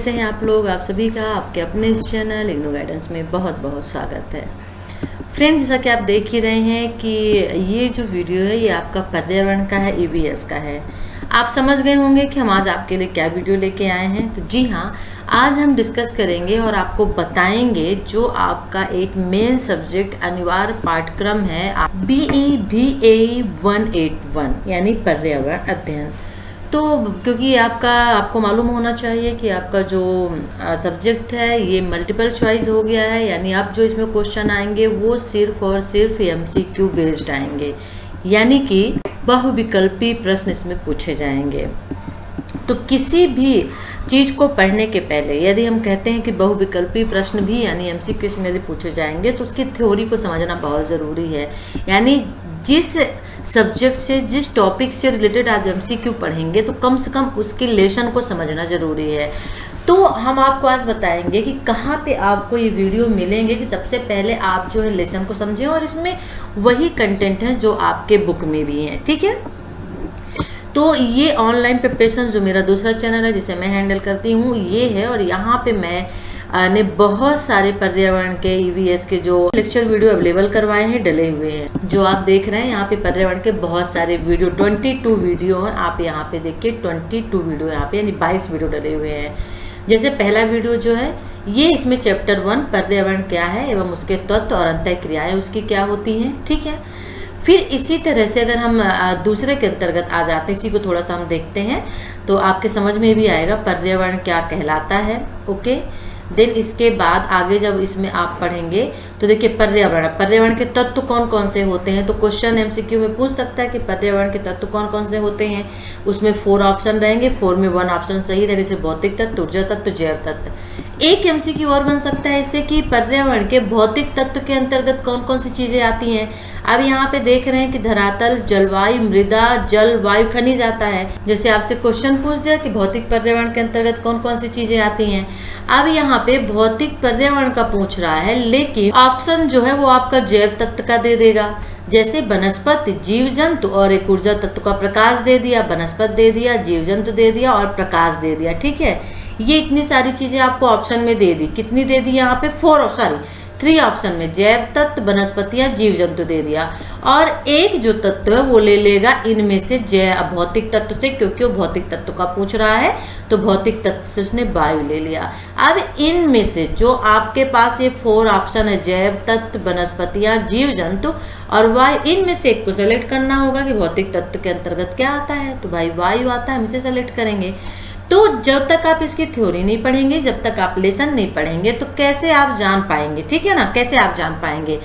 कैसे हैं आप लोग? आप सभी का आपके अपने इस चैनल इग्नो गाइडेंस में बहुत बहुत स्वागत है। फ्रेंड्स, जैसा कि आप देख ही रहे हैं कि ये जो वीडियो है ये आपका पर्यावरण का है, ईवीएस का है। आप समझ गए होंगे कि हम आज आपके लिए क्या वीडियो लेके आए हैं। तो जी हाँ, आज हम डिस्कस करेंगे और आपको बताएंगे जो आपका एक मेन सब्जेक्ट अनिवार्य पाठ्यक्रम है BE 181 यानी पर्यावरण अध्ययन। तो क्योंकि आपको मालूम होना चाहिए कि आपका जो सब्जेक्ट है ये मल्टीपल चॉइस हो गया है, यानी अब जो इसमें क्वेश्चन आएंगे वो सिर्फ और सिर्फ MCQ बेस्ड आएंगे, यानी कि बहुविकल्पी प्रश्न इसमें पूछे जाएंगे। तो किसी भी चीज को पढ़ने के पहले यदि हम कहते हैं कि बहुविकल्पी प्रश्न भी यानी MCQ इसमें यदि पूछे जाएंगे तो उसकी थ्योरी को समझना बहुत जरूरी है। यानी जिस सब्जेक्ट से, जिस टॉपिक से रिलेटेड आप MCQ पढ़ेंगे तो कम से कम उसके लेसन को समझना जरूरी है। तो हम आपको आज बताएंगे कि कहाँ पे आपको ये वीडियो मिलेंगे कि सबसे पहले आप जो है लेसन को समझें, और इसमें वही कंटेंट है जो आपके बुक में भी है। ठीक है, तो ये ऑनलाइन प्रिपरेशन जो मेरा दूसरा चैनल है जिसे मैं हैंडल करती हूँ ये है, और यहाँ पे मैं ने बहुत सारे पर्यावरण के EVS के जो लेक्चर वीडियो अवेलेबल करवाए हैं, डले हुए हैं। जो आप देख रहे हैं यहाँ पे पर्यावरण के बहुत सारे वीडियो 22 वीडियो हैं। आप यहाँ पे देखिए 22 वीडियो यहाँ पे यानी 22 वीडियो डले हुए हैं। जैसे पहला वीडियो जो है ये इसमें चैप्टर 1 पर्यावरण क्या है एवं उसके तत्व और अंतः क्रियाएं उसकी क्या होती हैं। ठीक है, फिर इसी तरह से अगर हम दूसरे के अंतर्गत आ जाते हैं, इसी को थोड़ा सा हम देखते हैं तो आपके समझ में भी आएगा पर्यावरण क्या कहलाता है। ओके, देन इसके बाद आगे जब इसमें आप पढ़ेंगे तो देखिए पर्यावरण के तत्व कौन कौन से होते हैं। तो क्वेश्चन MCQ में पूछ सकता है कि पर्यावरण के तत्व कौन कौन से होते हैं। उसमें 4 ऑप्शन रहेंगे, 4 में 1 ऑप्शन सही रहेगा, जैसे भौतिक तत्व, ऊर्जा तत्व, जैव तत्व। एक MCQ और बन सकता है इससे कि पर्यावरण के भौतिक तत्व के अंतर्गत कौन कौन सी चीजें आती हैं। अब यहाँ पे देख रहे हैं कि धरातल, जलवायु, मृदा, जल, वायु, खनिज आता है। जैसे आपसे क्वेश्चन पूछ दिया कि भौतिक पर्यावरण के अंतर्गत कौन कौन सी चीजें आती हैं। अब यहाँ पे भौतिक पर्यावरण का पूछ रहा है, लेकिन ऑप्शन जो है वो आपका जैव तत्व का दे देगा। जैसे वनस्पति, जीव जंतु और एक ऊर्जा तत्व का प्रकाश दे दिया, वनस्पति दे दिया, जीव जंतु दे दिया और प्रकाश दे दिया। ठीक है, ये इतनी सारी चीजें आपको ऑप्शन में दे दी। कितनी दे दी यहाँ पे? 3 ऑप्शन में जैव तत्व, वनस्पतियां, जीव जंतु दे दिया, और एक जो तत्व है वो ले लेगा इनमें से भौतिक तत्व से, क्योंकि वो भौतिक तत्व का पूछ रहा है तो भौतिक तत्व से उसने वायु ले लिया। अब इनमें से जो आपके पास ये 4 ऑप्शन है, जैव तत्व, वनस्पतियां, जीव जंतु और वायु, इनमें से एक को सेलेक्ट करना होगा कि भौतिक तत्व के अंतर्गत क्या आता है। तो भाई वायु आता है, हम इसे सेलेक्ट करेंगे। तो जब तक आप इसकी थ्योरी नहीं पढ़ेंगे, जब तक आप लेसन नहीं पढ़ेंगे तो कैसे आप जान पाएंगे? ठीक है ना, कैसे आप जान पाएंगे?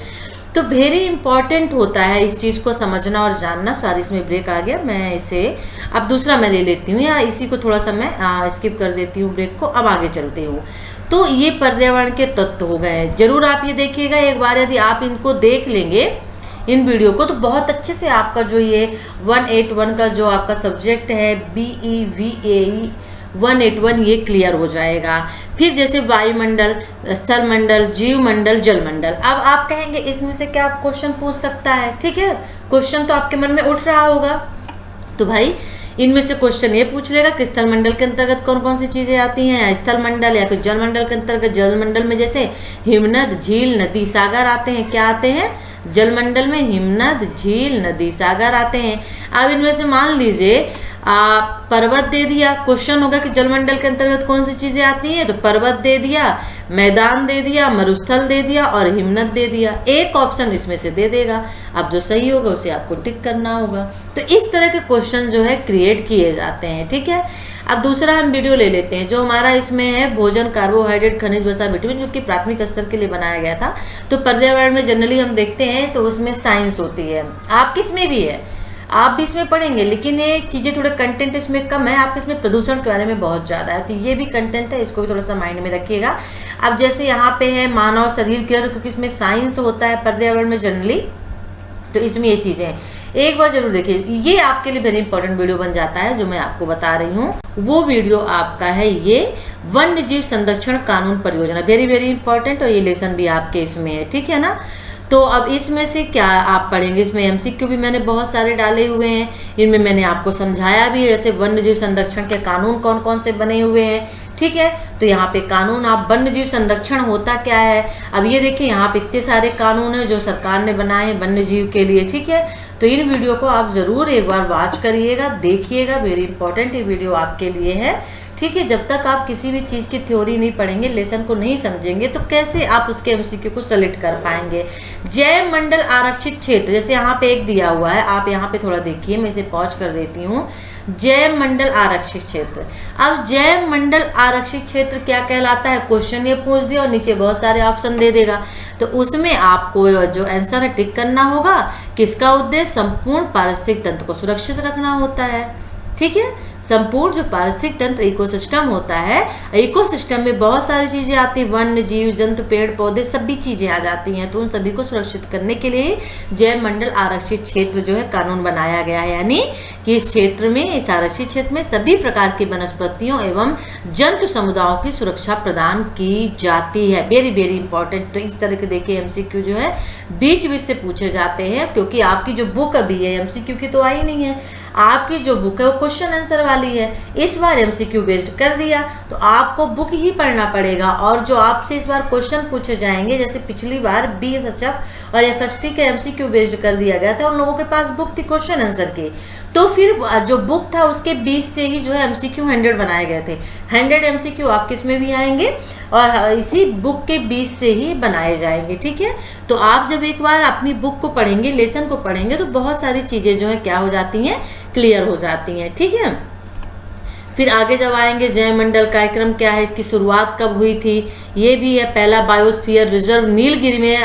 तो वेरी इंपॉर्टेंट होता है इस चीज को समझना और जानना। सॉरी, इसमें ब्रेक आ गया, मैं इसे अब दूसरा मैं ले लेती हूँ, या इसी को थोड़ा सा मैं स्किप कर देती हूँ ब्रेक को। अब आगे चलती हूँ। तो ये पर्यावरण के तत्व हो गए। जरूर आप ये देखिएगा एक बार, यदि आप इनको देख लेंगे इन वीडियो को तो बहुत अच्छे से आपका जो ये 181 का जो आपका सब्जेक्ट है BE 181 ये क्लियर हो जाएगा। फिर जैसे वायुमंडल, स्थल मंडल, जीव मंडल, जल मंडल। अब आप कहेंगे इसमें से क्या क्वेश्चन पूछ सकता है? ठीक है, क्वेश्चन तो आपके मन में उठ रहा होगा। तो भाई इनमें से क्वेश्चन ये पूछ लेगा कि स्थल मंडल के अंतर्गत कौन कौन सी चीजें आती हैं, या स्थल मंडल या फिर जल मंडल के अंतर्गत। जल मंडल में जैसे हिमनद, झील, नदी, सागर आते हैं। क्या आते हैं? जल मंडल में हिमनद, झील, नदी, सागर आते हैं। अब इनमें से मान लीजिए पर्वत दे दिया, क्वेश्चन होगा कि जलमंडल के अंतर्गत कौन सी चीजें आती हैं। तो पर्वत दे दिया, मैदान दे दिया, मरुस्थल दे दिया और हिमनद दे दिया। एक ऑप्शन इसमें से दे देगा। अब जो सही होगा उसे आपको टिक करना होगा। तो इस तरह के क्वेश्चन जो है क्रिएट किए जाते हैं। ठीक है, अब दूसरा हम वीडियो ले लेते हैं जो हमारा इसमें है भोजन, कार्बोहाइड्रेट, खनिज, वसा, विटामिन, जो कि प्राथमिक स्तर के लिए बनाया गया था। तो पर्यावरण में जनरली हम देखते हैं तो उसमें साइंस होती है, आप किस में भी है, आप भी इसमें पढ़ेंगे, लेकिन ये चीजें थोड़े कंटेंट इसमें कम है। आपके इसमें प्रदूषण के बारे में बहुत ज्यादा है, तो ये भी कंटेंट है, इसको भी थोड़ा सा माइंड में रखिएगा। अब जैसे यहाँ पे है मानव शरीर क्रिया, तो क्योंकि इसमें साइंस होता है पर्यावरण में जनरली, तो इसमें ये चीजें हैं। एक बार जरूर देखिए, ये आपके लिए वेरी इंपॉर्टेंट वीडियो बन जाता है जो मैं आपको बता रही हूँ। वो वीडियो आपका है ये वन्य जीव संरक्षण कानून परियोजना, वेरी वेरी इंपॉर्टेंट, और ये लेसन भी आपके इसमें है। ठीक है ना, तो अब इसमें से क्या आप पढ़ेंगे, इसमें एमसीक्यू भी मैंने बहुत सारे डाले हुए हैं, इनमें मैंने आपको समझाया भी है, जैसे वन्य जीव संरक्षण के कानून कौन कौन से बने हुए हैं, ठीक है। तो यहाँ पे कानून, आप वन्य जीव संरक्षण होता क्या है, अब ये देखिए यहाँ पे इतने सारे कानून है जो सरकार ने बनाए हैं वन्य जीव के लिए, ठीक है। तो इन वीडियो को आप जरूर एक बार वॉच करिएगा, देखिएगा, वेरी इंपॉर्टेंट ये वीडियो आपके लिए है, ठीक है। जब तक आप किसी भी चीज की थ्योरी नहीं पढ़ेंगे, लेसन को नहीं समझेंगे, तो कैसे आप उसके एमसीक्यू को सेलेक्ट कर पाएंगे। जैव मंडल आरक्षित क्षेत्र, जैसे यहाँ पे एक दिया हुआ है, आप यहाँ पे थोड़ा देखिए, मैं इसे पॉज कर देती हूँ। जैव मंडल आरक्षित क्षेत्र, अब जैव मंडल आरक्षित क्षेत्र क्या कहलाता है, क्वेश्चन ये पूछ दिया और नीचे बहुत सारे ऑप्शन दे देगा, तो उसमें आपको जो आंसर है टिक करना होगा। किसका उद्देश्य, संपूर्ण पारिस्थितिक तंत्र को सुरक्षित रखना होता है, ठीक है। संपूर्ण जो पारिस्थितिक तंत्र इकोसिस्टम होता है, इकोसिस्टम में बहुत सारी चीजें आती हैं, वन्य जीव जंतु पेड़ पौधे सभी चीजें आ जाती हैं, तो उन सभी को सुरक्षित करने के लिए जैव मंडल आरक्षित क्षेत्र जो है कानून बनाया गया है, यानी कि इस क्षेत्र में, इस आरक्षित क्षेत्र में सभी प्रकार की वनस्पतियों एवं जंतु समुदायों की सुरक्षा प्रदान की जाती है। Very very important. तो इस तरह के देखिए एमसीक्यू जो है बीच बीच से पूछे जाते हैं, क्योंकि आपकी जो बुक अभी है एमसीक्यू की तो आई नहीं है, आपकी जो बुक है वो क्वेश्चन आंसर वाली है। इस बार एमसीक्यू बेस्ड कर दिया तो आपको बुक ही पढ़ना पड़ेगा, और जो आपसे इस बार क्वेश्चन पूछे जाएंगे, जैसे पिछली बार बीएसएचएफ और एफएसटी के एमसीक्यू बेस्ड कर दिया गया था, उन लोगों के पास बुक थी क्वेश्चन आंसर की, तो फिर जो बुक था उसके बीच से ही जो है एमसीक्यू 100 बनाए गए थे। 100 एमसीक्यू आपके इसमें भी आएंगे और इसी बुक के बीच से ही बनाए जाएंगे, ठीक है। तो आप जब एक बार अपनी बुक को पढ़ेंगे, लेसन को पढ़ेंगे, तो बहुत सारी चीजें जो है क्या हो जाती हैं, क्लियर हो जाती हैं, ठीक है। फिर आगे जब आएंगे, जैव मंडल कार्यक्रम क्या है, इसकी शुरुआत कब हुई थी, ये भी है। पहला बायोस्फीयर रिजर्व नीलगिरी में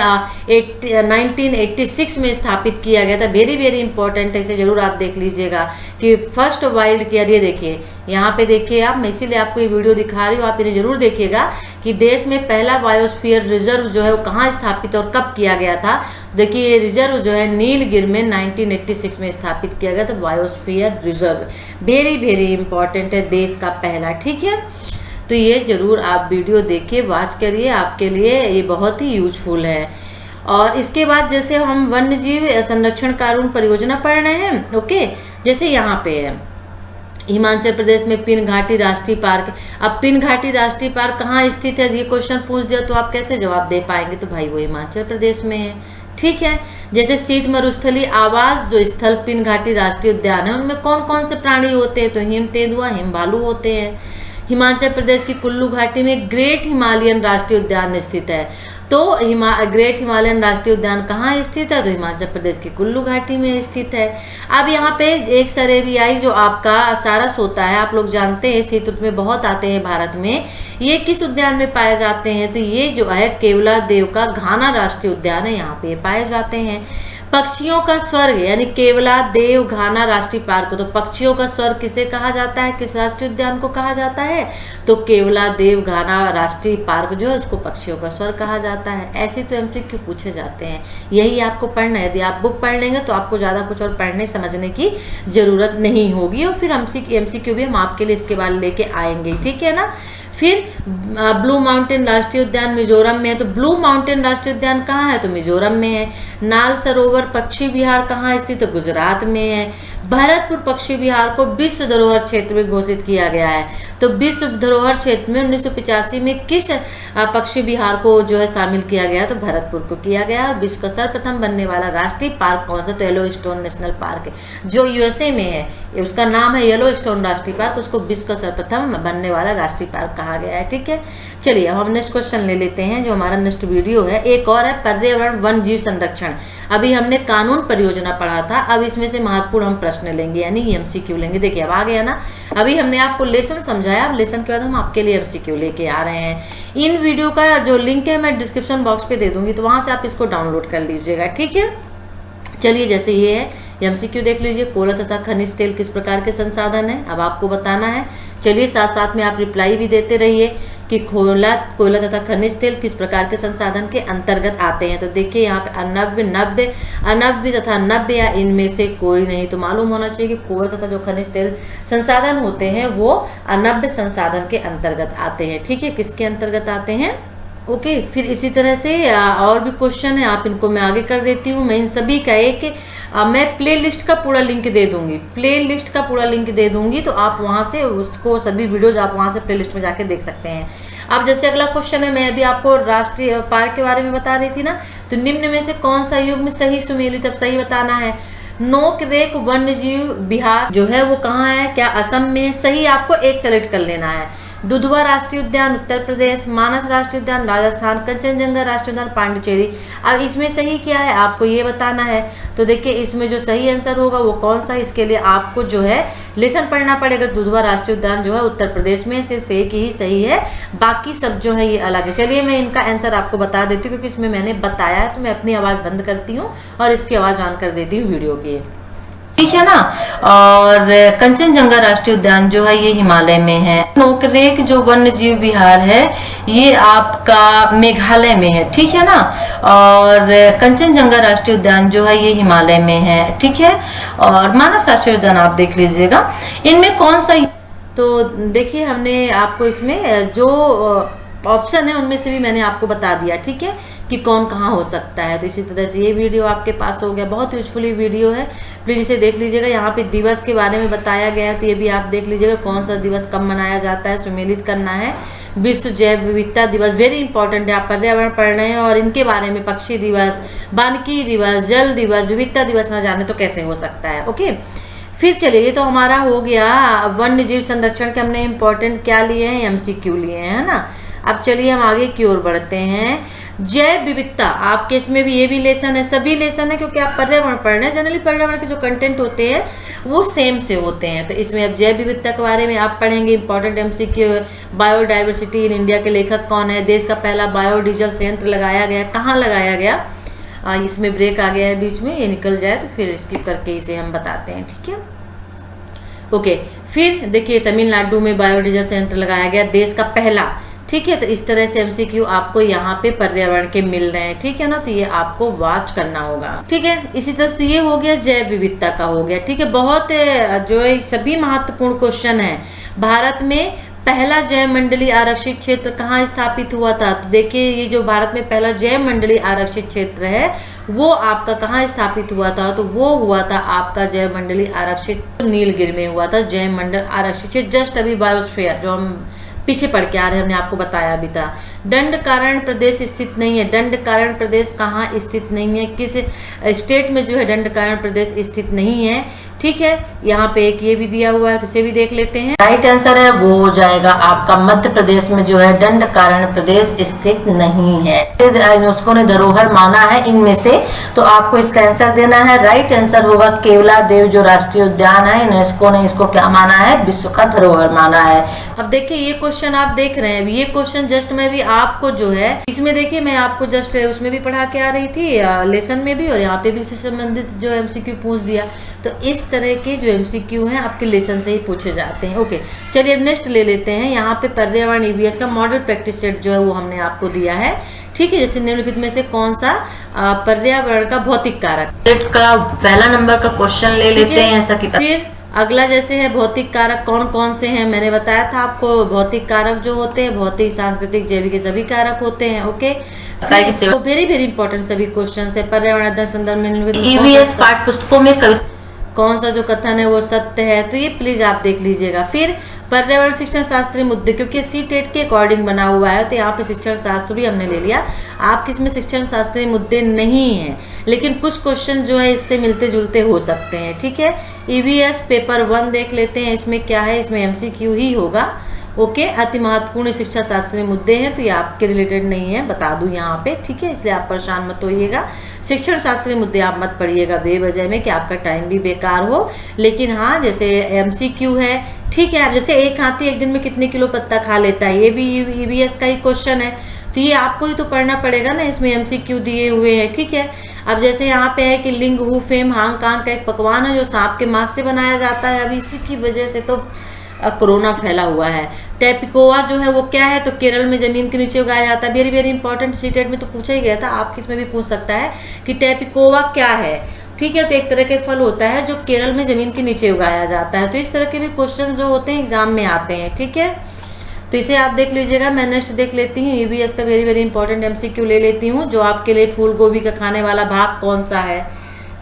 1986 में स्थापित किया गया था। वेरी वेरी इंपॉर्टेंट है, इसे जरूर आप देख लीजिएगा कि फर्स्ट वाइल्ड केयर, ये देखिए यहाँ पे देखिए आप, मैं इसीलिए आपको ये वीडियो दिखा रही हूँ, आप इन्हें जरूर देखिएगा कि देश में पहला बायोस्फीयर रिजर्व जो है वो कहाँ स्थापित और कब किया गया था। देखिए ये रिजर्व जो है नीलगिरी में 1986 में स्थापित किया गया था, biosphere reserve. Very very important है, देश का पहला, ठीक है। तो ये जरूर आप वीडियो देखिए, वॉच करिए, आपके लिए ये बहुत ही यूजफुल है। और इसके बाद जैसे हम वन्य जीव संरक्षण कानून परियोजना पढ़ रहे हैं, ओके, जैसे यहाँ पे है हिमाचल प्रदेश में पिन घाटी राष्ट्रीय पार्क। अब पिन घाटी राष्ट्रीय पार्क कहाँ स्थित है, ये क्वेश्चन पूछ दिया तो आप कैसे जवाब दे पाएंगे, तो भाई वो हिमाचल प्रदेश में है, ठीक है। जैसे शीत मरुस्थलीय आवास जो स्थल पिन घाटी राष्ट्रीय उद्यान है, उनमें कौन कौन से प्राणी होते हैं, तो हिम तेंदुआ, हिम भालू होते हैं। हिमाचल प्रदेश की कुल्लू घाटी में ग्रेट हिमालयन राष्ट्रीय उद्यान स्थित है, तो ग्रेट हिमालयन राष्ट्रीय उद्यान कहाँ स्थित है, तो हिमाचल प्रदेश की कुल्लू घाटी में स्थित है। अब यहाँ पे एक सरेबियाई जो आपका सारस होता है, आप लोग जानते हैं शीत ऋतु में बहुत आते हैं भारत में, ये किस उद्यान में पाए जाते हैं, तो ये जो है केवला देव का घाना राष्ट्रीय उद्यान है, यहाँ पे पाए जाते हैं। पक्षियों का स्वर्ग यानी केवला देव घाना राष्ट्रीय पार्क, तो पक्षियों का स्वर्ग किसे कहा जाता है, किस राष्ट्रीय उद्यान को कहा जाता है, तो केवला देव घाना राष्ट्रीय पार्क जो है उसको पक्षियों का स्वर्ग कहा जाता है। ऐसे तो एमसीक्यू पूछे जाते हैं, यही आपको पढ़ना है। यदि आप बुक पढ़ लेंगे तो आपको ज्यादा कुछ और पढ़ने समझने की जरूरत नहीं होगी, और फिर एमसीक्यू भी हम आपके लिए इसके बाद लेके आएंगे, ठीक है ना। फिर ब्लू माउंटेन राष्ट्रीय उद्यान मिजोरम में है, तो ब्लू माउंटेन राष्ट्रीय उद्यान कहाँ है, तो मिजोरम में है। नाल सरोवर पक्षी विहार कहाँ स्थित, तो गुजरात में है। भरतपुर पक्षी विहार को विश्व धरोहर क्षेत्र में घोषित किया गया है, तो विश्व धरोहर क्षेत्र में 1985 में किस पक्षी विहार को जो है शामिल किया गया, तो भरतपुर को किया गया। और विश्व का सर्वप्रथम बनने वाला राष्ट्रीय पार्क कौन सा, तो येलोस्टोन नेशनल पार्क है जो यूएसए में है, उसका नाम है येलोस्टोन राष्ट्रीय पार्क, उसको विश्व का सर्वप्रथम बनने वाला राष्ट्रीय पार्क कहा गया है, ठीक है। चलिए अब हम नेक्स्ट क्वेश्चन ले लेते हैं, जो हमारा नेक्स्ट वीडियो है। एक और है पर्यावरण वन जीव संरक्षण। अभी हमने कानून परियोजना पढ़ा था, अब इसमें से महत्वपूर्ण हम प्रश्न लेंगे यानी एमसीक्यू लेंगे। देखिए अब आ गया ना, अभी हमने आपको लेसन समझाया, अब लेसन के बाद हम आपके लिए एमसीक्यू लेके आ रहे हैं। इन वीडियो का जो लिंक है मैं डिस्क्रिप्शन बॉक्स पे दे दूंगी, तो वहां से आप इसको डाउनलोड कर लीजिएगा, ठीक है। चलिए जैसे ये है एमसीक्यू देख लीजिए, कोयला तथा खनिज तेल किस प्रकार के संसाधन है, अब आपको बताना है। चलिए साथ साथ में आप रिप्लाई भी देते रहिए कि कोयला तथा खनिज तेल किस प्रकार के संसाधन के अंतर्गत आते हैं। तो देखिए यहाँ पे अनव्य तथा नव्य या इनमें से कोई नहीं, तो मालूम होना चाहिए कि कोयला तथा जो खनिज तेल संसाधन होते हैं वो अनव्य संसाधन के अंतर्गत आते हैं, ठीक है। किसके अंतर्गत आते हैं, ओके, फिर इसी तरह से और भी क्वेश्चन है, आप इनको मैं आगे कर देती हूँ। मैं इन सभी का मैं प्ले लिस्ट का पूरा लिंक दे दूंगी, प्ले लिस्ट का पूरा लिंक दे दूंगी, तो आप वहां से उसको सभी वीडियोज आप वहां से प्ले लिस्ट में जाके देख सकते हैं। अब जैसे अगला क्वेश्चन है, मैं अभी आपको राष्ट्रीय पार्क के बारे में बता रही थी ना, तो निम्न में से कौन सा युग्म सही सुमेलित, अब सही बताना है। नोकरेक वन्य जीव विहार जो है वो कहाँ है, क्या असम में, सही आपको एक सेलेक्ट कर लेना है। दुधवा राष्ट्रीय उद्यान उत्तर प्रदेश, मानस राष्ट्रीय उद्यान राजस्थान, कंचनजंगा राष्ट्रीय उद्यान पांडिचेरी। अब इसमें सही क्या है आपको ये बताना है। तो देखिए इसमें जो सही आंसर होगा वो कौन सा, इसके लिए आपको जो है लेसन पढ़ना पड़ेगा। दुधवा राष्ट्रीय उद्यान जो है उत्तर प्रदेश में, सिर्फ एक ही सही है, बाकी सब जो है ये अलग है। चलिए मैं इनका आंसर आपको बता देती हूँ, क्योंकि इसमें मैंने बताया है, तो मैं अपनी आवाज बंद करती हूँ और इसकी आवाज ऑन कर देती हूँ वीडियो की, ठीक है ना। और कंचनजंगा राष्ट्रीय उद्यान जो है ये हिमालय में है। नोकरेक जो वन्य जीव विहार है ये आपका मेघालय में है, ठीक है ना। और कंचनजंगा राष्ट्रीय उद्यान जो है ये हिमालय में है, ठीक है। और मानस राष्ट्रीय उद्यान आप देख लीजिएगा, इनमें कौन सा। तो देखिए हमने आपको इसमें जो ऑप्शन है उनमें से भी मैंने आपको बता दिया, ठीक है, कि कौन कहाँ हो सकता है। तो इसी तरह से ये वीडियो आपके पास हो गया, बहुत यूजफुली वीडियो है, प्लीज इसे देख लीजिएगा। यहाँ पे दिवस के बारे में बताया गया है, तो ये भी आप देख लीजिएगा कौन सा दिवस कब मनाया जाता है, सुमेलित करना है। विश्व जैव विविधता दिवस वेरी इंपॉर्टेंट है, आप पर्यावरण पढ़ रहे हैं और इनके बारे में पक्षी दिवस, वानिकी दिवस, जल दिवस, विविधता दिवस न जाने तो कैसे हो सकता है। ओके, फिर चलिए ये तो हमारा हो गया वन्य जीव संरक्षण के, हमने इम्पोर्टेंट क्या लिए हैं, एमसीक्यू लिए हैं, है ना। अब चलिए हम आगे की ओर बढ़ते हैं। जैव विविधता आपके इसमें भी ये भी लेसन है, सभी लेसन है, क्योंकि आप पर्यावरण पढ़ रहे हैं। जनरली पर्यावरण के जो कंटेंट होते हैं वो सेम से होते हैं। तो इसमें अब जैव विविधता के बारे में आप पढ़ेंगे, इंपॉर्टेंट एमसीक्यू है। बायोडाइवर्सिटी इन इंडिया के लेखक कौन है, देश का पहला बायोडीजल संयंत्र लगाया गया, कहाँ लगाया गया। इसमें ब्रेक आ गया है बीच में, ये निकल जाए तो फिर स्किप करके इसे हम बताते हैं, ठीक है। ओके, फिर देखिए तमिलनाडु में बायोडीजल संयंत्र लगाया गया, देश का पहला, ठीक है। तो इस तरह से एमसीक्यू आपको यहाँ पे पर्यावरण के मिल रहे हैं, ठीक है ना। तो ये आपको वॉच करना होगा, ठीक है। इसी तरह से ये हो गया जैव विविधता का हो गया, ठीक है। बहुत जो है सभी महत्वपूर्ण क्वेश्चन है। भारत में पहला जैव मंडलीय आरक्षित क्षेत्र कहाँ स्थापित हुआ था। तो देखिए ये जो भारत में पहला जैव मंडलीय आरक्षित क्षेत्र है वो आपका कहाँ स्थापित हुआ था। तो वो हुआ था आपका जैव मंडलीय आरक्षित नीलगिरी में हुआ था जैव मंडल आरक्षित क्षेत्र, जस्ट अभी बायोस्फीयर जो हम पीछे पढ़ के आ रहे हैं, हमने आपको बताया भी था। दंडकारण्य प्रदेश स्थित नहीं है, दंडकारण्य प्रदेश कहाँ स्थित नहीं है, किस स्टेट में जो है दंडकारण्य प्रदेश स्थित नहीं है, ठीक है। यहाँ पे एक ये भी दिया हुआ है, तो इसे भी देख लेते हैं। राइट आंसर है वो हो जाएगा आपका मध्य प्रदेश में जो है दंडकारण्य प्रदेश स्थित नहीं है। यूनेस्को ने धरोहर माना है इनमें से, तो आपको इसका आंसर देना है। राइट आंसर होगा केवला देव जो राष्ट्रीय उद्यान है, यूनेस्को ने इसको क्या माना है, विश्व का धरोहर माना है। अब देखिए ये क्वेश्चन आप देख रहे हैं, ये क्वेश्चन जस्ट मैं भी आपको जो है इसमें देखिए मैं आपको जस्ट उसमें भी पढ़ा के आ रही थी, लेसन में भी, और यहाँ पे भी उससे संबंधित जो एमसीक्यू पूछ दिया। तो इस तरह के जो एमसीक्यू हैं आपके लेसन से ही पूछे जाते हैं। ओके, चलिए अब नेक्स्ट ले लेते हैं। यहाँ पे पर्यावरण ईवीएस का मॉडल प्रैक्टिस सेट जो है वो हमने आपको दिया है, ठीक है। जैसे निम्नलिखित में से कौन सा पर्यावरण का भौतिक कारक, सेट का पहला नंबर का क्वेश्चन ले लेते हैं ऐसा कि। फिर अगला जैसे है भौतिक कारक कौन कौन से हैं, मैंने बताया था आपको भौतिक कारक जो होते हैं भौतिक, सांस्कृतिक, जैविक के सभी कारक होते हैं। ओके, तो वेरी वेरी इंपॉर्टेंट सभी क्वेश्चन है। पर्यावरण अध्ययन संदर्भ में ईवीएस पाठ्य पुस्तकों में कौन सा जो कथन है वो सत्य है, तो ये प्लीज आप देख लीजिएगा। फिर पर्यावरण शिक्षण शास्त्रीय मुद्दे, क्योंकि सी-टेट के अकॉर्डिंग बना हुआ है, तो यहाँ पे शिक्षण शास्त्र भी हमने ले लिया। आपके इसमें शिक्षण शास्त्रीय मुद्दे नहीं है, लेकिन कुछ क्वेश्चन जो है इससे मिलते जुलते हो सकते हैं, ठीक है। ईवीएस पेपर 1 देख लेते हैं, इसमें क्या है, इसमें एमसीक्यू ही होगा। ओके, अति महत्वपूर्ण शिक्षा शास्त्रीय मुद्दे हैं, तो ये आपके रिलेटेड नहीं है, बता दूं यहाँ पे, ठीक है। इसलिए आप परेशान मत होइएगा, शिक्षण शास्त्रीय मुद्दे आप मत पढ़िएगा बेवजह में कि आपका टाइम भी बेकार हो। लेकिन हाँ, जैसे एमसीक्यू है, ठीक है। अब जैसे एक हाथी एक दिन में कितने किलो पत्ता खा लेता है, ये भी ईवीएस का ही क्वेश्चन है, तो ये आपको ही तो पढ़ना पड़ेगा ना, इसमें एमसीक्यू दिए हुए हैं, ठीक है। अब जैसे यहाँ पे है कि लिंग हु फेम हांग कांग का एक पकवान है जो सांप के मांस से बनाया जाता है, अब इसी की वजह से तो कोरोना फैला हुआ है। टैपिकोवा जो है वो क्या है, तो केरल में जमीन के नीचे उगाया जाता है। वेरी वेरी इंपॉर्टेंट, सी-टेट में तो पूछा ही गया था, आप किसमें भी पूछ सकता है कि टैपिकोवा क्या है, ठीक है। तो एक तरह के फल होता है जो केरल में जमीन के नीचे उगाया जाता है। तो इस तरह के भी क्वेश्चन जो होते हैं एग्जाम में आते हैं, ठीक है। तो इसे आप देख लीजिएगा। मैं नेक्स्ट देख लेती हूँ, ईवीएस का वेरी वेरी इंपॉर्टेंट एमसीक्यू ले लेती हूँ, जो आपके लिए फूल गोभी का खाने वाला भाग कौन सा है।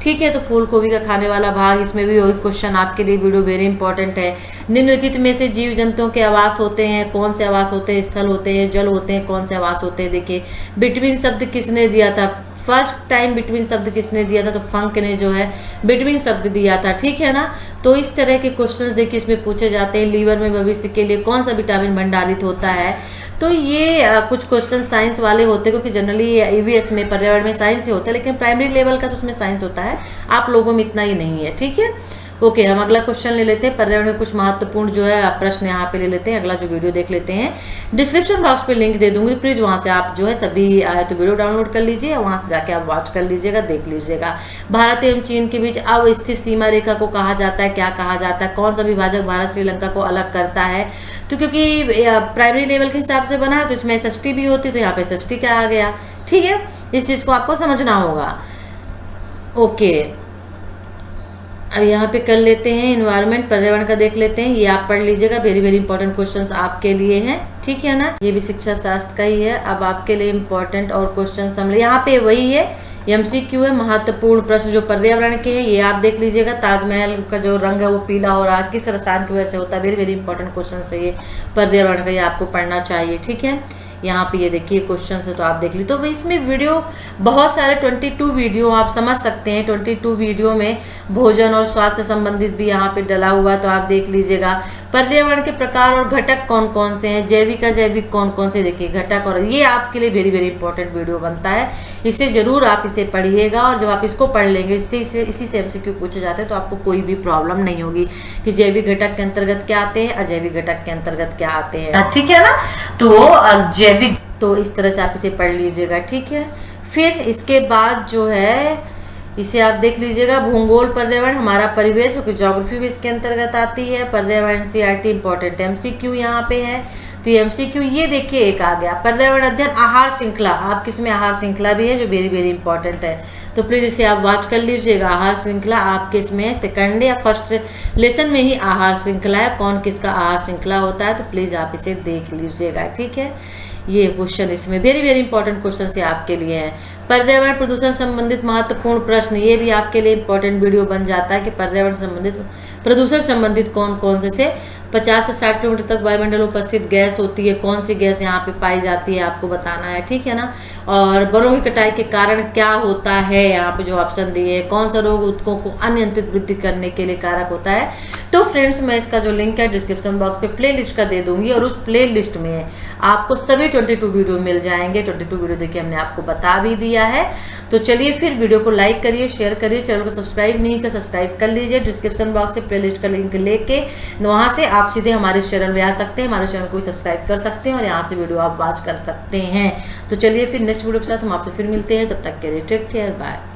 ठीक है, तो फूल गोभी का खाने वाला भाग, इसमें भी वही क्वेश्चन आपके लिए वीडियो वेरी इंपॉर्टेंट है। निम्नलिखित में से जीव जंतुओं के आवास होते हैं, कौन से आवास होते हैं, स्थल होते हैं, जल होते हैं, कौन से आवास होते हैं। देखिए बिटवीन शब्द किसने दिया था, फर्स्ट टाइम बिटवीन शब्द किसने दिया था, तो फंक ने जो है बिटवीन शब्द दिया था। ठीक है ना, तो इस तरह के क्वेश्चंस देखिए इसमें पूछे जाते हैं। लीवर में भविष्य के लिए कौन सा विटामिन भंडारित होता है। तो ये कुछ क्वेश्चन साइंस वाले होते हैं, क्योंकि जनरली ईवीएस में पर्यावरण में साइंस ही होता है, लेकिन प्राइमरी लेवल का तो उसमें साइंस होता है, आप लोगों में इतना ही नहीं है। ठीक है, ओके, हम अगला क्वेश्चन ले लेते हैं। पर्यावरण में कुछ महत्वपूर्ण जो है प्रश्न यहाँ पे ले लेते हैं। अगला जो वीडियो देख लेते हैं, डिस्क्रिप्शन बॉक्स पे लिंक दे दूंगी, प्लीज वहां से आप जो है सभी तो वीडियो डाउनलोड कर लीजिए, वहां से जाके आप वॉच कर लीजिएगा, देख लीजिएगा। भारत एवं चीन के बीच अवस्थित सीमा रेखा को कहा जाता है, क्या कहा जाता है, कौन सा विभाजक भारत श्रीलंका को अलग करता है। तो क्योंकि प्राइमरी लेवल के हिसाब से बना है, तो इसमें एसएसटी भी होती, तो यहाँ पे एसएसटी क्या आ गया। ठीक है, इस चीज को आपको समझना होगा। ओके, अब यहाँ पे कर लेते हैं इन्वायरमेंट, पर्यावरण का देख लेते हैं, ये आप पढ़ लीजिएगा, वेरी वेरी इंपॉर्टेंट क्वेश्चंस आपके लिए हैं। ठीक है ना, ये भी शिक्षा शास्त्र का ही है। अब आपके लिए इंपॉर्टेंट और क्वेश्चन समझ, यहाँ पे वही है, एमसीक्यू है, महत्वपूर्ण प्रश्न जो पर्यावरण के हैं, ये आप देख लीजिएगा। ताजमहल का जो रंग है वो पीला हो रहा है, किस रसायन की वजह से होता है। वेरी वेरी इंपॉर्टेंट क्वेश्चन है ये पर्यावरण का, ये आपको पढ़ना चाहिए। ठीक है, यहाँ पे ये देखिए क्वेश्चन है, तो आप देख ली। तो इसमें वीडियो बहुत सारे 22 वीडियो आप समझ सकते हैं। 22 वीडियो में भोजन और स्वास्थ्य संबंधित भी यहाँ पे डला हुआ है, तो आप देख लीजिएगा। पर्यावरण के प्रकार और घटक कौन कौन से हैं, जैविक अजैविक कौन कौन से, देखिए घटक, और ये आपके लिए वेरी वेरी इंपॉर्टेंट वीडियो बनता है। इसे जरूर आप इसे पढ़िएगा, और जब आप इसको पढ़ लेंगे, इसी से एमसीक्यू पूछे जाते हैं, तो आपको कोई भी प्रॉब्लम नहीं होगी कि जैविक घटक के अंतर्गत क्या आते हैं, अजैविक घटक के अंतर्गत क्या आते हैं। ठीक है ना, तो जैविक, तो इस तरह से आप इसे पढ़ लीजिएगा। ठीक है, फिर इसके बाद जो है इसे आप देख लीजिएगा, भूगोल पर्यावरण हमारा परिवेश, क्योंकि ज्योग्राफी भी इसके अंतर्गत आती है। पर्यावरण सीआरटी इंपॉर्टेंट एमसीक्यू यहाँ पे है, तो एमसीक्यू ये देखिए एक आ गया, पर्यावरण अध्ययन आहार श्रृंखला, आप किसमें आहार श्रृंखला भी है, जो वेरी वेरी इंपॉर्टेंट है, तो प्लीज इसे आप वॉच कर लीजिएगा। आहार श्रृंखला आपके इसमें सेकंड या फर्स्ट लेसन में ही आहार श्रृंखला है, कौन किसका आहार श्रृंखला होता है, तो प्लीज आप इसे देख लीजिएगा। ठीक है, ये क्वेश्चन इसमें वेरी वेरी इंपॉर्टेंट क्वेश्चन से आपके लिए है। पर्यावरण प्रदूषण संबंधित महत्वपूर्ण प्रश्न, ये भी आपके लिए इंपॉर्टेंट वीडियो बन जाता है कि पर्यावरण संबंधित प्रदूषण संबंधित कौन कौन से 50 से 60 किलोमीटर तक वायुमंडल में उपस्थित गैस होती है, कौन सी गैस यहाँ पे पाई जाती है, आपको बताना है। ठीक है ना, और वनों की कटाई के कारण क्या होता है, यहाँ पे जो ऑप्शन दिए हैं, कौन सा रोग उत्तकों को अनियंत्रित वृद्धि करने के लिए कारक होता है। तो फ्रेंड्स, मैं इसका जो लिंक है डिस्क्रिप्शन बॉक्स पे प्ले लिस्ट का दे दूंगी, और उस प्ले लिस्ट में आपको सभी 22 वीडियो मिल जाएंगे। 22 वीडियो देखिए हमने आपको बता भी दिया है। तो चलिए फिर वीडियो को लाइक करिए, शेयर करिए, चैनल को सब्सक्राइब नहीं कर सब्सक्राइब कर लीजिए। डिस्क्रिप्शन बॉक्स से प्ले लिस्ट का लिंक लेके वहां से आप सीधे हमारे चैनल में आ सकते हैं, हमारे चैनल को सब्सक्राइब कर सकते हैं, और यहाँ से वीडियो आप वॉच कर सकते हैं। तो चलिए फिर नेक्स्ट वीडियो के साथ हम आपसे फिर मिलते हैं, तब तक के लिए टेक केयर, बाय।